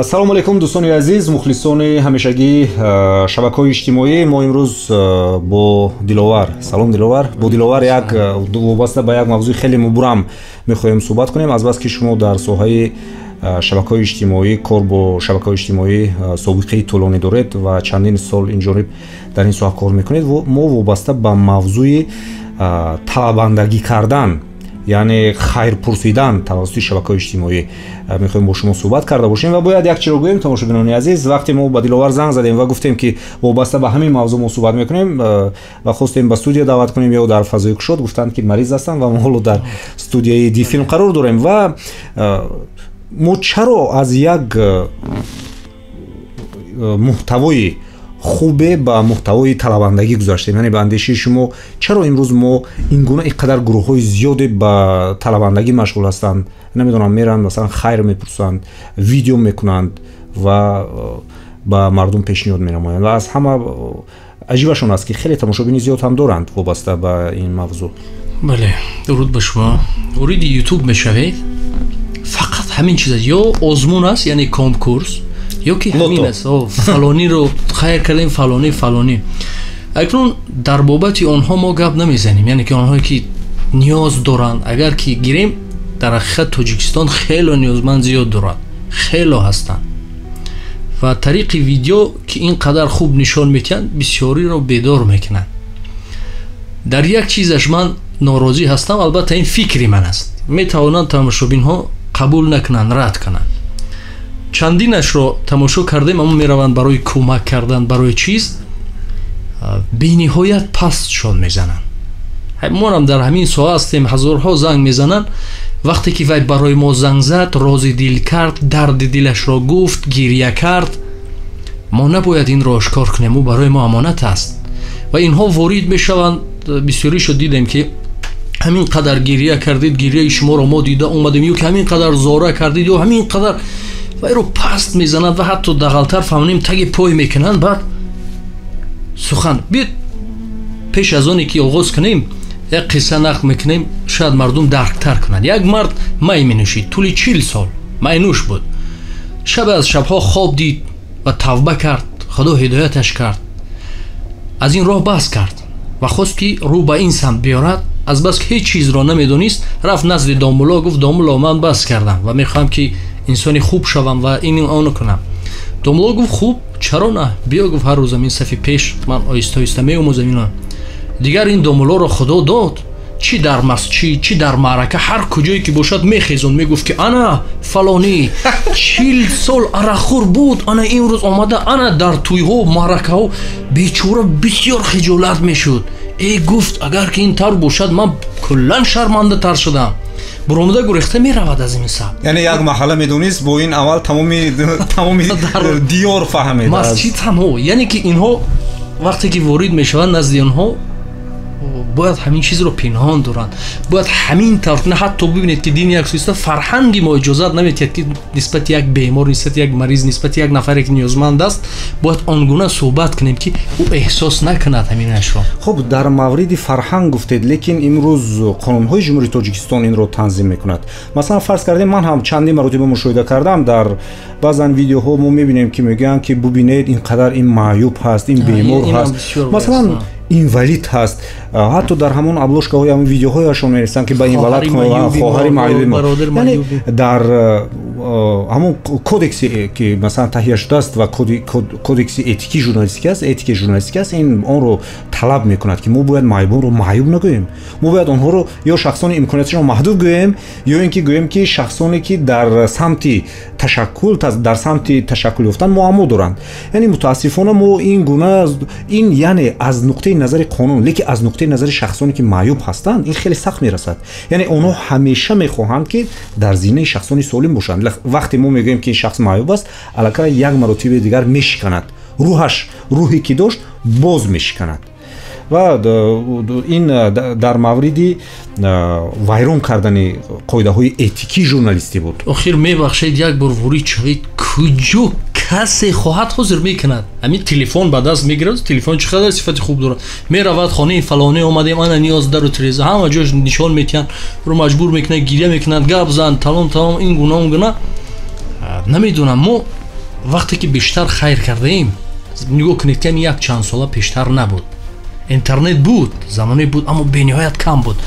салому алейкум дӯстони азиз, мухлисони ҳамешагии шабакаҳои иҷтимоӣ. Мо имрӯз бо Диловар, салом Диловар, бо Диловар вобаста ба як мавзӯи хеле мубрам мехоҳем суҳбат кунем. Азбаски ки шумо дар соҳаи шабакаҳои иҷтимоӣ, кор бо шабакаҳои иҷтимоӣ собиқаи тӯлонӣ доред ва чандин сол инҷониб дар ин соҳа кор мекунед, мо вобаста ба мавзӯи талабандагӣ кардан, яъне хайр пурсидан тавассути шабакаҳои иҷтимоӣ мехоҳем бо шумо суҳбат карда бошем. Ва бояд як чиро гӯем, тамошобинони азиз, вақте мо ба Диловар занг задем ва гуфтем ки вобаста ба ҳамин мавзӯъ мо суҳбат мекунем ва хостем ба студия даъват кунем ё дар фазои кушод, гуфтанд ки мариз ҳастанд ва мо ҳоло дар студияи Дифилм қарор дорем. Ва мо чаро аз як муҳтавои хубе ба муҳтавои талабандагӣ гузаштем, яъне ба андешаи шумо чаро имрӯз мо ин гуна инқадар гурӯҳҳои зиёде ба талабандагӣ машғул ҳастанд, намедонам меранд масалан хайр мепурсанд, видео мекунанд ва ба мардум пешниҳод менамоянд ва аз ҳама аҷибашон аст ки хеле тамошобини зиёд ҳам доранд вобаста ба ин мавзӯъ. бале, дуруд ба шумо. вориди ютуб мешавед, фақат ҳамин чиз аст, ё озмун аст, яъне конкурс, ё ки ҳамин аст, фалониро хайр кардем, фалонӣ. акнун дар бобати онҳо мо гап намезанем, яъне ки онҳое ки ниёз доранд. агар ки гирем, дар ҳақиқат Тоҷикистон хело ниёзманд зиёд дорад, хело ҳастанд ва тариқи видео ки ин қадар хуб нишон метиҳанд, бисёриро бедор мекунанд. дар як чизаш ман норозӣ ҳастам, албатта ин фикри ман аст, метавонанд тамошобинҳо қабул накунанд, рад кунанд. чандинашро тамошо кардем, аммо мераванд барои кӯмак кардан барои чиз, бениҳоят пастшон мезананд. монам дар ҳамин соҳа ҳастем, ҳазорҳо занг мезананд. вақте ки вай барои мо занг зад, рози дил кард, дарди дилашро гуфт, гирья кард, мо набояд инро ошкор кунем, ӯ барои мо амонат аст. ва инҳо ворид мешаванд, бисёришо дидем ки ҳамин қадар гирья кардид, гирьяи шуморо мо дида омадем, ё ки ҳамин қадар зора кардид, ё ҳамин қадар, вайро паст мезананд ва ҳатто дағалтар фаҳмонем таги пой мекунанд. баъд сухан бед пеш аз оне ки оғоз кунем, як қисса нақл мекунем, шояд мардум дарктар кунанд. як мард май менӯшид, тӯли 40 сол майнӯш буд. шаб аз шабҳо хоб дид ва тавба кард, худо ҳидояташ кард, аз ин роҳ баҳс кард ва хост ки рӯ ба ин самт биёрад. азбас ки ҳеҷ чизро намедонист, рафт назди домулло, гуфт домулло, ман баҳс кардам ва мехоҳам ки инсони хуб шавам ва ин оно кунам. домулло гуфт хуб, чаро на, биё, гуфт ҳар рӯзам ин сафи пеш ман оҳиста меомӯзам ино. дигар ин домуллоро худо дод, чи дар масҷид, чи дар маърака, ҳар куҷое ки бошад мехезонд, мегуфт ки ана фалонӣ 40 сол арақхӯр буд, ана имрӯз омада, ана дар тӯйҳо, маъракаҳо. бечора бисёр хиҷолат мешуд. гуфт агар ки ин тавр бошад, ман куллан шармандатар шудам. буромада гурехта меравад аз ин саб. яъне як маҳалла медонист, бо ин аввал тамоми диёр фаҳмед, масҷид ҳамо. яъне ки инҳо вақте ки ворид мешаванд назди онҳо, бояд ҳамин чизро пинҳон доранд, бояд ҳамин тавр, на ҳатто бибинед ки дини як сӯиста фарҳанги мо иҷозат намедиҳад ки нисбати як бемор, нисбати як мариз, нисбати як нафаре ки ниёзманд аст, бояд он гуна суҳбат кунем ки ӯ эҳсос накунад ҳаминашро. хуб, дар мавриди фарҳанг гуфтед, лекин имрӯз қонунҳои ҷумҳурии Тоҷикистон инро танзим мекунад. масалан фарз кардем, ман ҳам чандин маротиба мушоҳида кардам, дар баъзан видеоҳо мо мебинем ки мегӯянд ки бубинед ин қадар ин маъюб ҳаст, ин бемор ҳаст, масалан инвалид ҳаст. ҳатто дар ҳамон аблошкаҳои ҳамон видеоҳояшон мерисанд ки ба инвалид хоҳари маъюби, яъне дар ҳамон кодекси ки масалан таҳия шудааст ва кодекси этикии журналистика аст, этикаи журналистика аст, ин онро талаб мекунад ки мо бояд маъюбонро маъюб нагӯем. мо бояд онҳоро ё шахсони имконияташонро маҳдуд гӯем, ё ин ки гӯем ки шахсоне ки дар самти ташаккул ёфтан муаммо доранд. яъне мутаассифона мо ин гуна, ин яъне аз нуқтаи назари қонун, лекин аз нуқтаи назари шахсоне ки маъюб ҳастанд, ин хеле сахт мерасад. яъне онҳо ҳамеша мехоҳанд ки дар зимнаи шахсони солим бошанд. вақте мо мегӯем ки ин шахс маъюб аст, аллакай як маротибаи дигар мешиканад, рӯҳе ки дошт боз мешиканад. ва ин дар мавриди вайрон кардани қоидаҳои этикии журналистӣ буд. охир мебахшед, як бор ворид шавед, куҷо касе хоҳад ҳозир мекунад, ҳамин телефон ба даст мегирад, телефон чӣ қадар сифати хуб дорад, меравад хонаи фалоне омадем, ана ниёз дару тиреза, ҳама ҷош нишон метиҳанд, ро маҷбур мекунад, гирья мекунад, гап зан, талом ин гуна он гуна. намедонам, мо вақте ки бештар хайр кардаем, нигоҳ кунед ки як чанд сола пештар набуд. Интернет буд, замоне буд, аммо бениҳоят кам буд.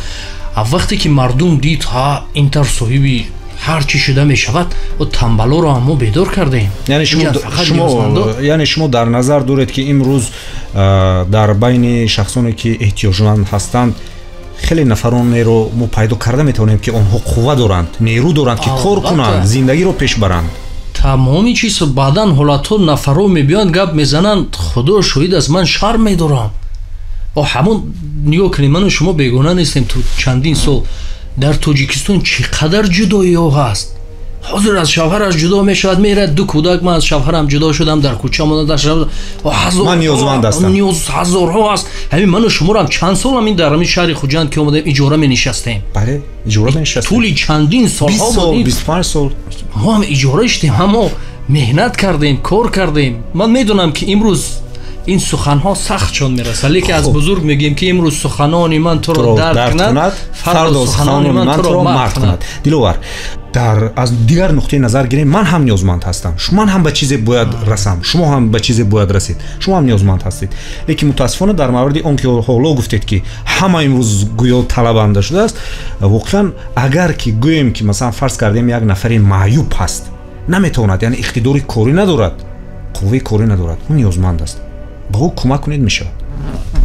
А вақте ки мардум дид интер соҳиби ҳар чӣ шуда мешавад, тамбалоро ҳам мо бедор кардаем. яъне шумо дар назар доред ки имрӯз дар байни шахсоне ки эҳтиёҷманд ҳастанд хеле нафаронеро мо пайдо карда метавонем ки онҳо қувва доранд, нерӯ доранд ки кор кунанд, зиндагиро пеш баранд. тамоми чиз баъдан ҳолатҳо нафаро мебиёнд, гап мезананд, худо шоҳид аст, ман шарм медорам. ҳамон нигоҳ кунед, ману шумо бегона нестем. ту чандин сол дар тоҷикистон чӣ қадар ҷудоиҳо ҳаст. ҳозир аз шавҳараш ҷудо мешавад, мерад ду кӯдак, ман аз шавҳарам ҷудо шудам, дар кӯча монда шудам, ман ниёзманд ҳастам. ҳазорҳо ҳаст. ҳамин ману шуморам чанд сол ҳамин дар ҳамин шаҳри хуҷанд ки омадаем иҷора менишастем. бале, иҷора менишастем. тӯли чандин солҳо 20 сол, 25 сол мо ҳам иҷора иштем, ҳамо меҳнат кардем, кор кардем. ман медонам ки имрӯз ин суханҳо сахтшон мерасад, лекин аз бузург мегӯем ки имрӯз суханони ман туро дард кунад, фардо суханони ман туро мард кунад. диловар, дар аз дигар нуқтаи назар гирем, ман ҳам ниёзманд ҳастам, ман ҳам ба чизе бояд расам, шумо ҳам ба чизе бояд расед, шумо ҳам ниёзманд ҳастед. лекин мутаассифона дар мавриди он ки ҳоло гуфтед ки ҳама имрӯз гӯё талабанда шудааст, воқеан агар ки гӯем ки масалан фарз кардем як нафари маъюб ҳаст, наметавонад, яъне иқтидори корӣ надорад, қувваи корӣ надорад, он ниёзманд аст, ба ӯ кӯмак кунед мешавад.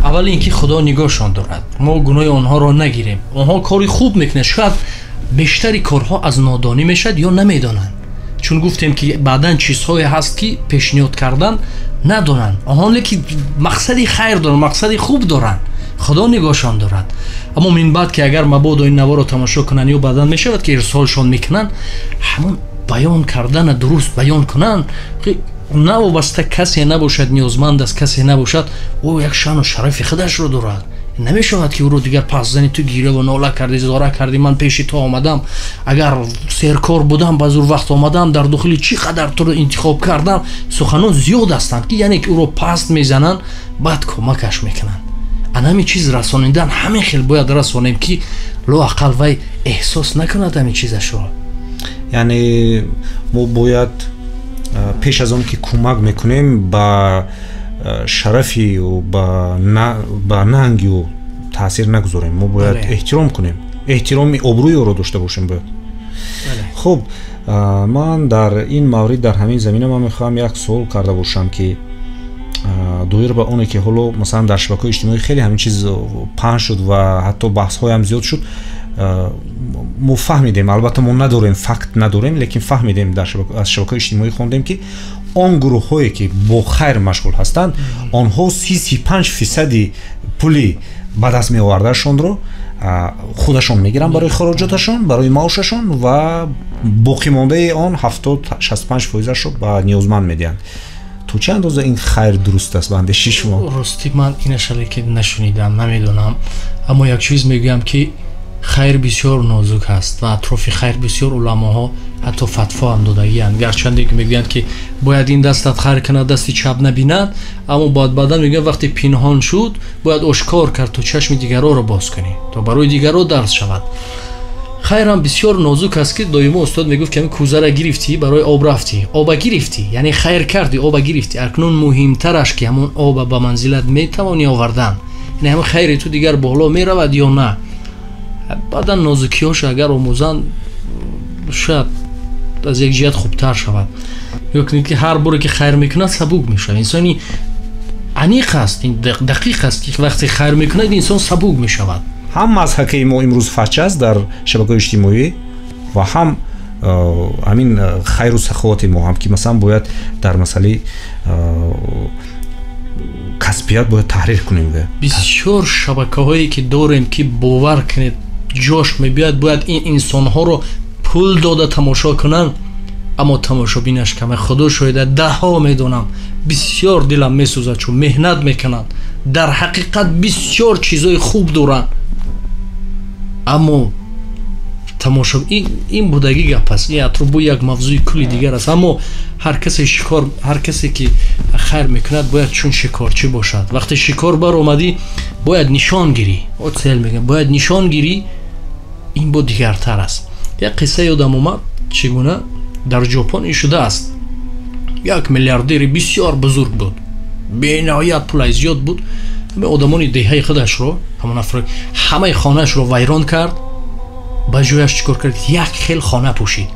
аввал ин ки худо нигоҳшон дорад, мо гуноҳи онҳоро нагирем. онҳо кори хуб мекунанд, шояд бештари корҳо аз нодонӣ мешавад ё намедонанд, чун гуфтем ки баъдан чизҳое ҳаст ки пешниҳод кардан надонанд. онҳо лекин мақсади хайр доранд, мақсади хуб доранд, худо нигоҳшон дорад. аммо минбаъд ки агар мабодо ин наворо тамошо кунанд ё баъдан мешавад ки ирсолшон мекунанд, ҳамон баён кардана дуруст баён кунанд, навобаста касе набошад, ниёзманд аст касе набошад, ӯ як шаъну шарафи худашро дорад. намешавад ки ӯро дигар пас зани ту гиреву нола карди, зора карди, ман пеши ту омадам, агар серкор будам, ба зур вақт омадам, дар дохили чӣ қадар туро интихоб кардам. суханон зиёд ҳастанд ки яъне ки ӯро паст мезананд, баъд кӯмакаш мекунанд. ан ҳамин чиз расонидан ҳамин хел бояд расонем ки лоақал вай эҳсос накунад ҳамин чизашро. яъне мо бояд пеш аз он ки кӯмак мекунем ба шарафи ба нанги ӯ таъсир нагузорем. мо бояд эҳтиром кунем, эҳтироми обрӯи ӯро дошта бошем. бояд хуб, ман дар ин маврид, дар ҳамин замина ман мехоҳам як суол карда бошам ки доир ба оне ки ҳоло масалан дар шабакаҳои иҷтимоӣ хеле ҳамин чиз паҳн шуд ва ҳатто баҳсҳоям зиёд шуд. мо фаҳмидем, албатта мо надорем, факт надорем, лекин фаҳмидем, аз шабакаҳои иҷтимоӣ хондем ки он гурӯҳҳое ки бо хайр машғул ҳастанд, онҳо 35% пули ба даст меовардаашонро худашон мегиранд барои хароҷоташон, барои маошашон ва боқимондаи он 70-65%-ашро ба ниёзманд медиҳанд. то чӣ андоза ин хайр дуруст аст ба андеши шумо? рости ман инашале ки нашунидам, намедонам, аммо як чиз мегӯям ки хайр бисёр нозук аст ва атрофи хайр бисёр уламоҳо ҳатто фатво ҳам додагиянд. гарчанде ки мегӯянд ки бояд ин дастат хайр кунад, дасти чап набинад, аммо баъдан мегӯянд вақте пинҳон шуд, бояд ошкор кард то чашми дигароро боз кунӣ, то барои дигаро дарс шавад. хайрам бисёр нозук аст ки доимо устод мегуфт ки кӯзара гирифтӣ, барои об рафтӣ, оба гирифтӣ, яъне хайр кардӣ, оба гирифтӣ. акнун муҳимтараш ки ҳамон оба ба манзилат метавонӣ овардан, яъне ҳамон хайри ту дигар боло меравад ё на. баъдан нозукиҳош агар омӯзанд, шояд аз як ҷиҳат хубтар шавад. ёкунед ки ҳар боре ки хайр мекунад сабук мешавад. инсони аниқ аст, дақиқ аст ки вақте хайр мекунад инсон сабук мешавад. ҳам мазҳаки мо имрӯз фач аст дар шабакаҳои иҷтимоӣ ва ҳам ҳамин хайру саховати мо ҳам ки масалан бояд дар масъалаи касбият бояд таҳрир кунем. бисёр шабакаҳое ки дорем ки бовар кунед ҷош мебиёяд, бояд ин инсонҳоро пул дода тамошо кунанд, аммо тамошобинаш каме. худо шоҳида, даҳҳо медонам, бисёр дилам месӯзад чун меҳнат мекунанд, дар ҳақиқат бисёр чизҳои хуб доранд, аммо тамошо ин будагӣ гап аст. ин атробу як мавзӯи кулли дигар аст. аммо ҳар касе ки хайр мекунад бояд чун шикорчӣ бошад. вақте шикор баромадӣ бояд нишон гирӣ, оцел мегӯям, бояд нишон гирӣ. ин бо дигартар аст. як қисса ёдам омад, чӣ гуна дар ҷопон ин шудааст. як миллиардери бисёр бузург буд, бениҳоят пулай зиёд буд. одамони деҳаи худашро, ҳамон афрод ҳамаи хонаашро вайрон кард, ба ҷояш чикор кард, як хел хона пӯшид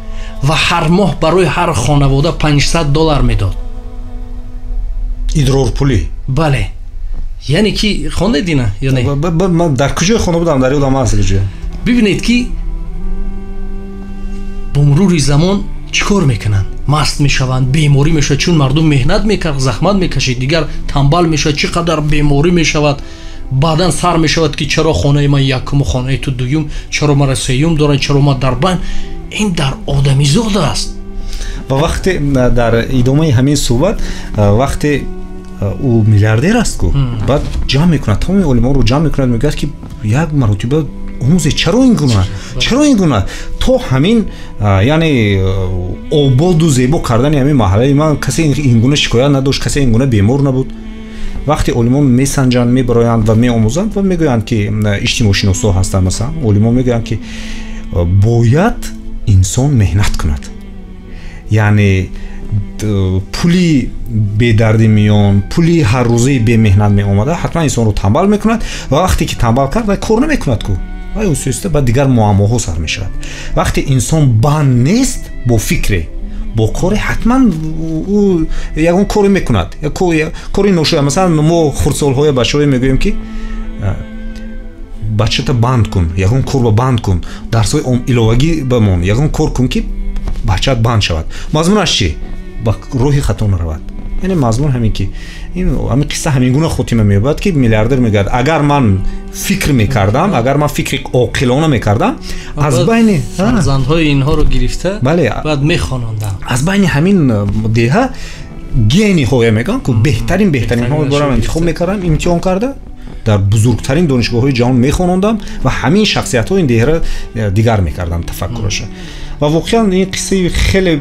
ва ҳар моҳ барои ҳар хонавода $500 медод. идрор пулӣ. бале, яъне ки хондедина ё не? ман дар куҷои хона будам, дар ёдам аст куҷо. бибинед ки бо мурури замон чикор мекунанд, маст мешаванд, беморӣ мешавад, чун мардум меҳнат мекард, захмат мекашид, дигар тамбал мешавад, чӣ қадар беморӣ мешавад, баъдан сар мешавад ки чаро хонаи ман якум, хонаи ту дуюм, чаро мара сеюм доранд, чаро ман дар байн. ин дар одамизод аст. ва вақте дар идомаи ҳамин суҳбат, вақте ӯ миллиардер аст ку, баъд ҷамъ мекунад, тамоми олимонро ҷамъ мекунад, мегӯяд ки як маротиба омӯзе, чаро ин гуна то ҳамин яъне ободу зебо кардани ҳамин маҳаллаи ман касе ин гуна шикоят надошт, касе ин гуна бемор набуд. вақте олимон месанҷанд, мебароянд ва меомӯзанд ва мегӯянд ки иҷтимоъшиносо ҳастанд, масалан олимон мегӯянд ки бояд инсон меҳнат кунад, яъне пули бедарди миён, пули ҳаррӯзаи бемеҳнат меомада ҳатман инсонро тамбал мекунад ва вақте ки тамбал кард кор намекунад ку, ба дигар муаммоҳо сар мешавад. вақте инсон банд нест бо фикре, бо коре, ҳатман ӯ ягон коре мекунад, кори ношоя. масалан мо хурдсолҳоя бачаҳое мегӯем ки бачата банд кун, ягон корро банд кун, дарсҳои иловагӣ бамон, ягон кор кун ки бачаат банд шавад. мазмунаш чӣ? ба роҳи хато наравад. яъне мазмун ҳамин ки ҳамин қисса ҳамин гуна хотима меёбад ки миллиардер мегӯяд, агар ман фикр мекардам, агар ман фикри оқилона мекардам, аз байни фарзандҳои инҳоро гирифта баъд мехонондам, аз байни ҳамин деҳа гениҳоя мегӯям ки беҳтаринҳо барам интихоб мекардам, имтиҳон карда дар бузургтарин донишгоҳҳои ҷаҳон мехонондам ва ҳамин шахсиятҳои ин деҳаро дигар мекардам тафаккураша. ва воқеан ин қиссаи хеле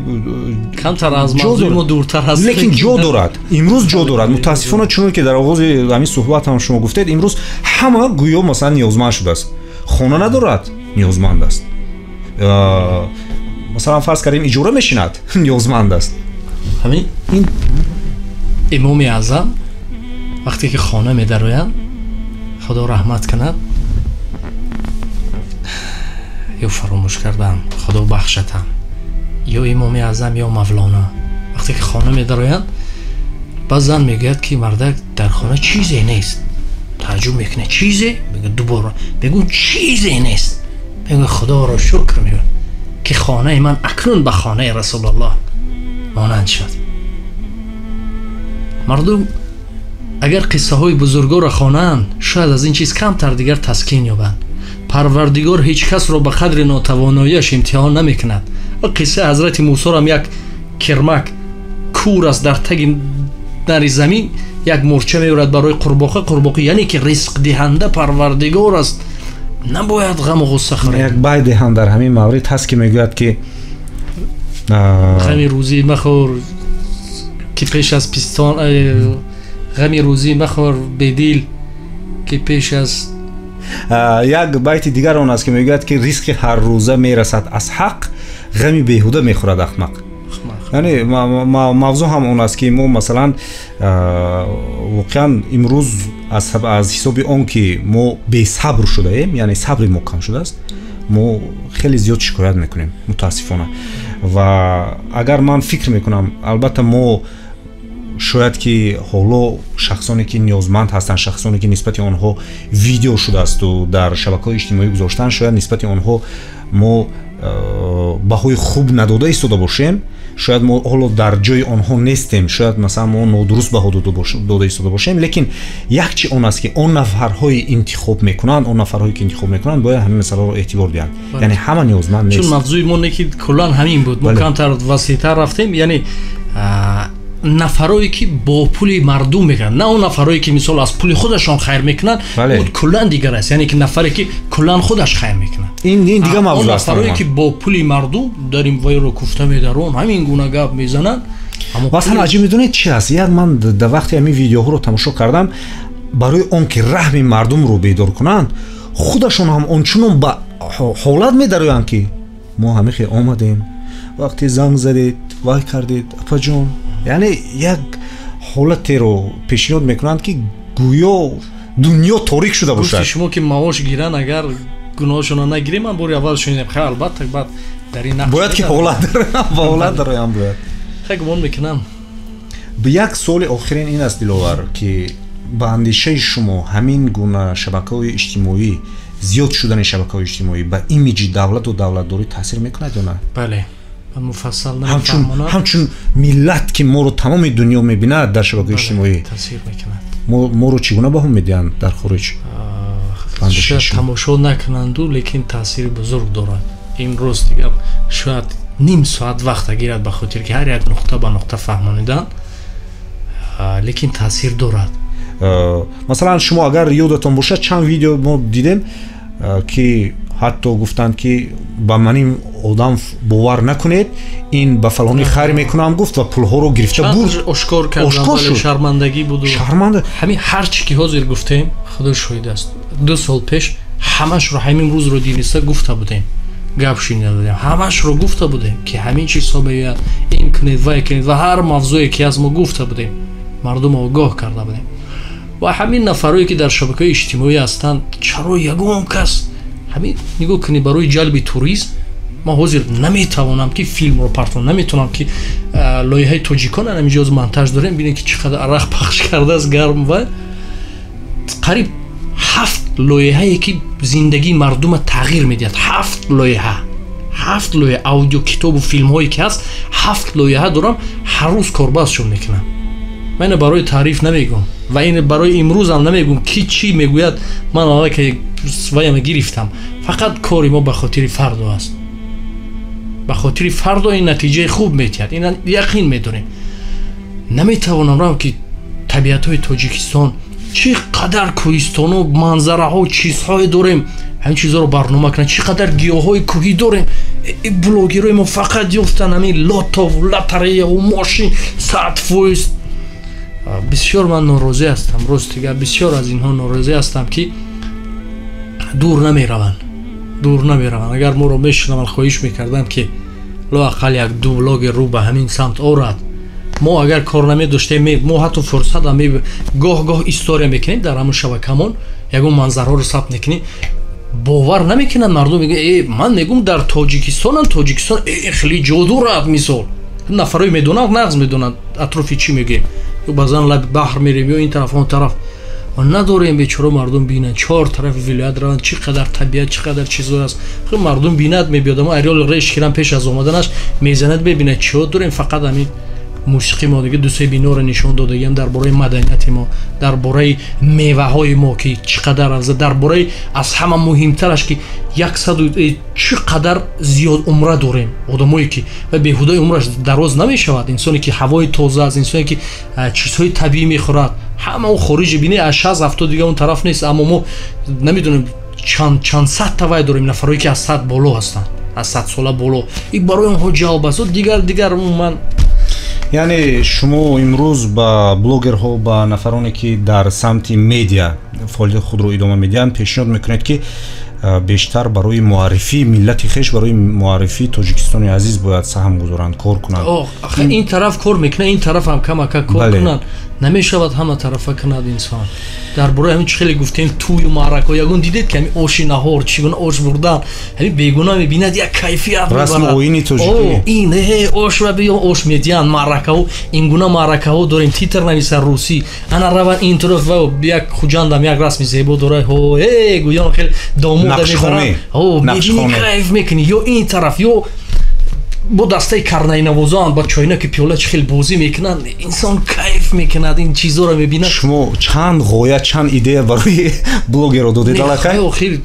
камтар аз мавзӯи мо дуртар аст, лекин ҷо дорад, имрӯз ҷо дорад. мутаассифона чуноне ки дар оғози ҳамин суҳбатам шумо гуфтед, имрӯз ҳама гӯё масалан ниёзманд шудааст, хона надорад, ниёзманд аст. масалан фарз кардем иҷора мешинад, ниёзманд аст. ҳамин ин имоми аъзам вақте ки хона медароянд, худо раҳмат кунад, ё фаромӯш кардам, худо бахшатам, ё имоми аъзам ё мавлона, вақте ки хона медароянд, баъд зан мегӯяд ки мардак дар хона чизе нест, тааҷҷуб мекунад, чизе? мегӯяд дубора, бегӯ чизе нест, мегӯяд худоро шукр мекунад ки хонаи ман акнун ба хонаи расулуллоҳ монанд шуд. мардум агар қиссаҳои бузургоро хонанд, шояд аз ин чиз камтар дигар таскин ёбанд. парвардигор ҳеҷ касро ба қадри нотавоноияш имтиҳон намекунад. қиссаи ҳазрати мусоро ҳам як кирмак кур аст дар таги нари замин, як мурча меёрад барои қурбоқӣ, яъне ки ризқдиҳанда парвардигор аст, набояд ғаму ғусса хӯред. як байди ҳам дар ҳамин маврид ҳаст ки мегӯяд ки ғами рӯзӣ махӯр ки пеш аз пистон, ғами рӯзӣ махӯр бедил ки пеш аз. як байти дигар он аст ки мегӯяд ки ризқи ҳаррӯза мерасад аз ҳақ, ғами беҳуда мехӯрад ахмақ. яъне мавзӯъ ҳам он аст ки мо масалан воқеан имрӯз аз ҳисоби он ки мо бесабр шудаем, яъне сабри мо кам шудааст, мо хеле зиёд шикоят мекунем мутаассифона. ва агар ман фикр мекунам, албатта мо шояд ки ҳоло шахсоне ки ниёзманд ҳастанд, шахсоне ки нисбати онҳо видео шудаасту дар шабакаҳои иҷтимоӣ гузоштанд, шояд нисбати онҳо мо баҳои хуб надода истода бошем, шояд мо ҳоло дар ҷои онҳо нестем, шояд масалан мо нодуруст баҳо дода истода бошем, лекин як чи он аст ки он нафарҳои интихоб мекунанд, он нафарҳое ки интихоб мекунанд бояд ҳамин масъаларо эътибор диҳанд. яъне ҳама ниёзманд нест. чун мавзӯи мо не ки куллан ҳамин буд, мо камтар васитар рафтем, яъне нафарое ки бо пули мардум мекунанд, на он нафарое ки мисол аз пули худашон хайр мекунанд, куллан дигар аст, яъне ки нафаре ки куллан худаш хайр мекунад. ин дигар мавзӯъ аст. нафаре ки бо пули мардум дарим вайро куфта медарон, ҳамин гуна гап мезананд. васан аҷиб медонед чи аст? як ман дар вақти ҳамин видеоҳоро тамошо кардам, барои он ки раҳми мардумро бедор кунанд, худашон ҳам ончунон ба ҳолат медароянд ки мо ҳамихе омадем, вақти занг задед, вай кардед, апаҷон یعنی یک حالتی رو پیشنهاد میکنند که گویا دنیا تاریک شده باشد. گفتی شما که معاش گیرن اگر گناهشون نگیریم من باری اول شنیدم خیلی البته بعد در این نقش باید که اولاد داره هم باید. خیلی گمان میکنم. به یک سوال آخرین این است دلوار که با اندیشه شما همین گونه شبکه‌های اجتماعی زیاد شدن شبکه‌های اجتماعی با ایمیج دولت و دولتداری تاثیر میکنه یا نه؟ بله من مفصل نمیفهمم. همچون ملت که ما رو تمام دنیا میبیند در شبکه‌های اجتماعی تاثیر میکنه. ما رو چگونه بهم میدین در خارج؟ شاید تماشا نکنند لیکن تاثیر بزرگ دارد. امروز دیگه شاید نیم ساعت وقت گیرد به خاطر که هر یک نقطه به نقطه فهمانیدن لیکن تاثیر دارد. مثلا شما اگر یادتون باشه چند ویدیو ما دیدیم که حتی گفتند که با من آدم باور نکنید این به فلانی خیر میکنم گفت و پولها رو گرفته بود اشکار کردن ولی شرمندگی بود. شرمنده. همین هر چی که حاضر گفتیم خدا شاهد است. 2 سال پیش همش رو همین روز رو دینسته گفته بودیم. گپ شنیده بودیم. همش رو گفته بودیم که همین چیزا بیاید این کنید و هر موضوعی که از ما گفته بودیم مردم آگاه کرده بودیم. و همین نفرایی که در شبکه‌های اجتماعی هستند چرا یگان کس همین نگاه کنی برای جلب توریسم ما حاضر نمیتوانم که فیلم رو پرتون نمیتونم که لایحه تاجیکان همینجا از مونتاژ داریم ببینید که چقدر عرق پخش کرده است گرم و قریب 7 لایحه‌ای که زندگی مردم تغییر میدهد. 7 لایحه اودیو کتاب و فیلم هایی که هست 7 لایحه دارم هر روز کاربازشون میکنم. من برای تعریف نمیگم و این برای امروز هم نمیگم کی چی میگوید من حالا که سوایم گرفتم فقط کاری ما به خاطر فردا است. به خاطر فردا این نتیجه خوب میتید این یقین میدونیم. نمیتوانم رام که طبیعت های تاجیکستان چقدر کوهستان و منظره ها و چیزهای داریم همین چیزها رو برنامه کنن. چقدر گیاه های کوهی داریم. بلوگرای ما فقط یفتن همین لاتا و لاتریه و ماشین ساعت فویست. بسیار من ناراضی هستم. راست دیگر بسیار از اینها ناراضی هستم که دور نمیروند. اگر ما رو میشنون خواهش میکردم که لااقل یک 2 بلاگ رو به همین سمت آورد. ما اگر کار نمی داشتیم ما حتی فرصت هم گاه استوریا میکنیم در همون شبکه‌مون یگون منظره رو ثبت میکنیم باور نمیکنن مردم میگه من میگم در تاجیکستان خیلی جادو رات مثال نفرای میدونن نغز میدونن اطرافی چی میگه یا بعضن لب بحر میریم یا این طرف اون طرف و نداریم بیچاره مردم بینن 4 طرف ولایت روان چقدر طبیعت چقدر چیزا هست. خب مردم بیند میبیاد ما اریال ریش کردن پیش از اومدنش میزند ببینه چی داریم. فقط همین موسیقی ما دیگه 2-3 بنا رو نشون دادیم درباره مدنیت ما درباره میوه های ما که چقدر از درباره از همه مهمترش که 100 چقدر زیاد عمره داریم آدمایی که و بیهوده عمرش دراز نمیشود. انسانی که هوای تازه از انسانی که چیزهای طبیعی میخورد همه اون خارج بینی از 60-70 دیگه اون طرف نیست. اما ما نمیدونیم چند صد تا وای داریم نفرایی که از 100 بالا هستن از 100 ساله بالا این برای اونها جواب است. دیگر من یعنی شما امروز با بلوگرها با نفرانی که در سمت میدیا فعالیت خود رو ادامه میدن پیشنهاد میکنید که بیشتر برای معرفی ملت خویش برای معرفی تاجیکستان عزیز باید سهم گذارند کار کنند. این طرف کار میکنه این طرف هم کم کار کنند. نمیشود همه طرفه کند انسان. درباره همین خیلی گفتیم توی معرکه یگون دیدید که همین آش نهار چگونه آش بردن همین بیگونه میبیند یک کیفیت رسم اوینی تاجیکی این آش و بیا آش میدیان معرکه و این گونه معرکه ها داریم تیتر نویسن روسی انا روان این طرف و یک خوجاندم یک رسم زیبا داره گویان خیلی دامود میبرن میبینی کیف میکنی یا این طرف یا با دسته کرنه نوازان با چاینک پیاله خیلی بازی میکنن انسان کیف میکند این چیزا رو میبینه. شما چند غایت چند ایده برای بلوگر رو دادید علاقه خیلی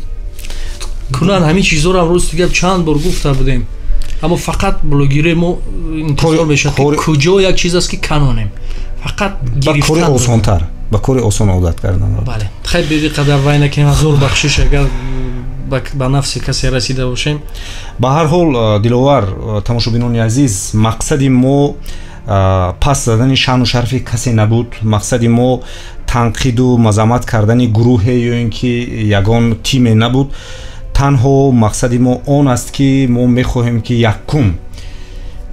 کنن همین چیزا رو امروز دیگه چند بار گفته بودیم اما فقط بلوگری ما انتظار میشه کجا یک چیز است که کنونیم فقط گرفتن با کار آسان‌تر با کار آسان عادت کردن. بله خیلی بدی قدر وای نکنیم از زور بخشش اگر به نفس کسی رسیده باشیم. به هر حال دلوار تماشابینان عزیز مقصد ما پس دادن شان و شرف کسی نبود. مقصد ما تنقید و مذمت کردن گروه یا اینکه یگان تیم نبود. تنها مقصد ما آن است که ما میخواهیم که یکم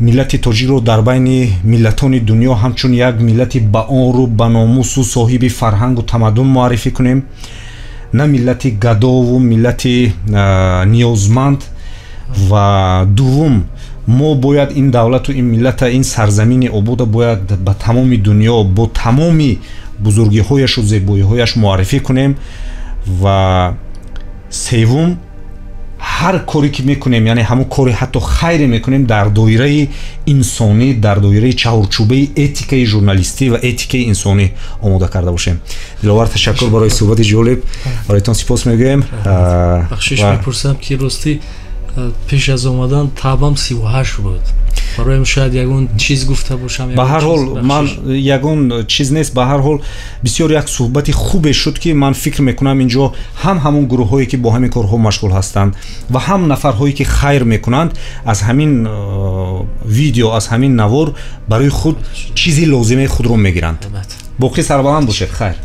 миллати тоҷикро дар байни миллатони дунё ҳамчун як миллати баору баномусу соҳиби фарҳангу тамаддун муаррифӣ кунем, на миллати гадову миллати ниёзманд. ва дуввум, мо бояд ин давлату ин миллата, ин сарзамини обода бояд ба тамоми дунё бо тамоми бузургиҳояшу зебоиҳояш муаррифӣ кунем. ва севум, ҳар коре ки мекунем, яъне ҳамон кори ҳатто хайре мекунем дар доираи инсонӣ, дар доираи чаҳорчӯбаи этикаи журналистӣ ва этикаи инсонӣ омода карда бошем. Диловар, ташаккур барои суҳбати ҷолиб. Бароятон сипос мегӯем. бахшиш мепурсам ки ростӣ пеш аз омадан табам 38 буд. бароям шояд ягон чиз гуфта бошам. Ба ҳар ҳол ман ягон чиз нест, ба ҳар ҳол бисёр як суҳбати хубе шуд ки ман фикр мекунам инҷо ҳам ҳамон гурӯҳҳое ки бо ҳамин корҳо машғул ҳастанд ва ҳам нафарҳое ки хайр мекунанд аз ҳамин видео, аз ҳамин навор барои худ чизи лозимаи худро мегиранд. боқӣ сарбаланд бошед. хайр.